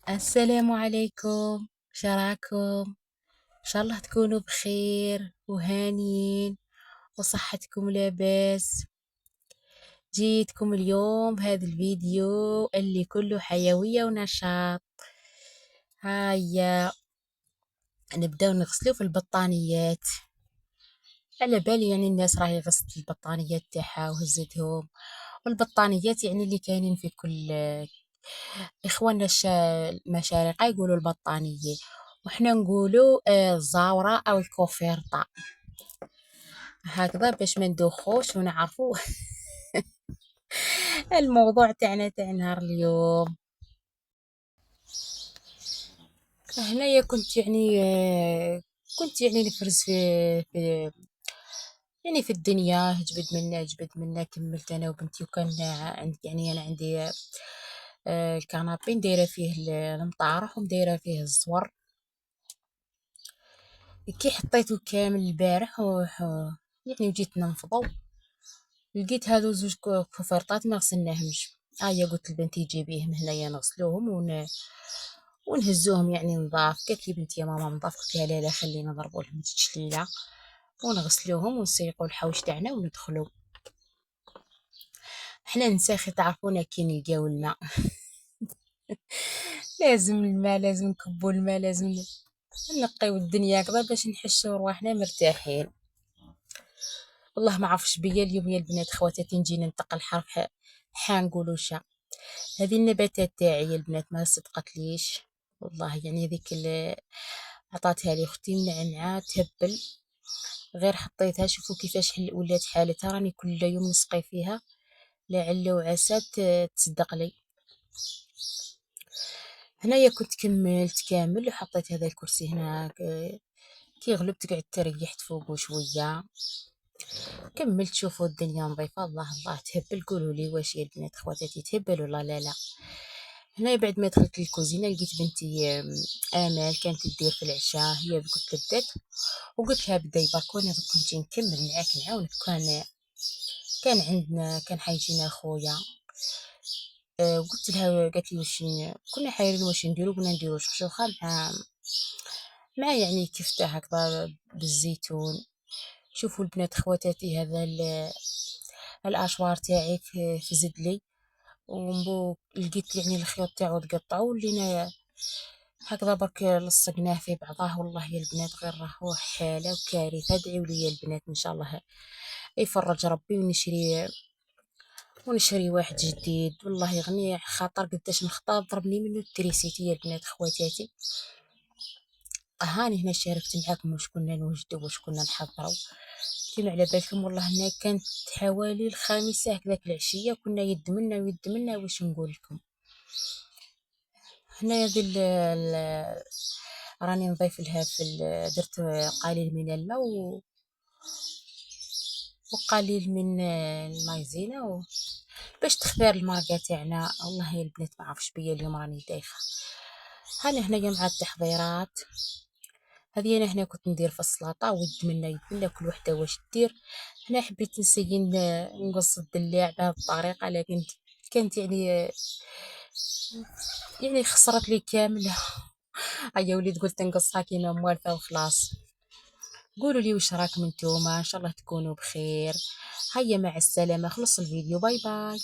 السلام عليكم، شراكم؟ إن شاء الله تكونوا بخير وهانيين وصحتكم لاباس. جيتكم اليوم بهذا الفيديو اللي كله حيوية ونشاط. هيا نبداو نغسلو في البطانيات. على بالي يعني الناس راهي غسلت البطانيات تاعها وهزتهم، والبطانيات يعني اللي كاينين في كل إخواننا المشارقة يقولوا البطانية، وحنا نقولوا الزاورة أو الكوفيرطة، هكذا باش ما ندوخوش ونعرفوا الموضوع تاعنا تاع نهار اليوم. هنايا كنت يعني نفرز في يعني في الدنيا، جبد منا كملت انا وبنتي، وكان عندي يعني انا عندي الكنابي دايره فيه المطارح ودايره فيه الزور. كي حطيته كامل البارح يعني وجيت ننفضو، لقيت هادو زوج كفرطات ما غسلناهمش. قلت لبنتي جيبيهم هنايا نغسلوهم ونهزوهم يعني نضاف. قالت لي بنتي يا ماما نضاف، قلت لها لا لا خلينا نضربوا لهم تشليله ونغسلوهم ونسيقوا الحوش تاعنا وندخلوا. حنا نساخي تعرفونا كي نلقاو الماء لازم الماء، لازم نكبوا الماء، لازم نقيو الدنيا كذا باش نحسوا رواحنا مرتاحين. والله ما عرفش بيا اليوم يا البنات خواتاتي نجي ننتقل حرف حنقولوا شا. هذه النباتات تاعي يا البنات ما صدقتليش والله، يعني هذيك اللي عطاتها لي اختي منعنعه تهبل، غير حطيتها شوفوا كيفاش ولات حالتها. راني كل يوم نسقي فيها لعل وعسى تصدق لي. هنايا كنت كملت كامل وحطيت هذا الكرسي هنا، كي غلبت قعدت ريحت فوقه شويه. كملت شوفوا الدنيا نظيفه. الله الله تهبل، قولوا لي واش يا البنات خواتاتي تهبل ولا لا لا؟ هنا بعد ما دخلت للكوزينه لقيت بنتي امال كانت تدير في العشاء، هي قلت بدات وقلت لها بداي برك وانا دوك نجي نكمل معاك نعاونك. كان عندنا كان حيجينا خويا. قلت لها، قالت لي كنا حايرين واش نديرو، قلنا نديرو شخشوخه مع يعني كفته هكذا بالزيتون. شوفوا البنات خواتاتي هذا الاشوار تاعي في زدلي، لقيت يعني الخيوط تاعو تقطعوا ولينا هكذا برك لصقناه في بعضاه. والله يا البنات غير راهو حاله وكارثه. ادعيوا لي يا البنات ان شاء الله يفرج ربي ونشري واحد جديد. والله يغني خاطر قداش نخطاب ضربني منه التريسيتي يا البنات خواتاتي. هاني هنا شاركت معاكم واش كنا نوجدو واش كنا نحضروا. كيما على بالكم والله هنا كانت حوالي الخامسة هكذاك العشية، كنا يد منا ويد منا واش نقول لكم. هنا هذه راني نضيف لها درت قليل من الماء وقليل من المايزينا باش تختار الماركه تاعنا. والله يا البنات ما عرفش بيا اليوم راني دايخه. هانا هنايا مع التحضيرات. هذه انا هنا كنت ندير في السلطه يد منا كل وحده واش دير. هنا حبيت نسيي نقص الدلاع بهذه الطريقه، لكن كانت يعني خسرت لي كامل هيا وليت قلت نقصها كيما موالفه وخلاص. قولوا لي وش راكم نتوما، ان شاء الله تكونوا بخير. هيا مع السلامه، خلص الفيديو، باي باي.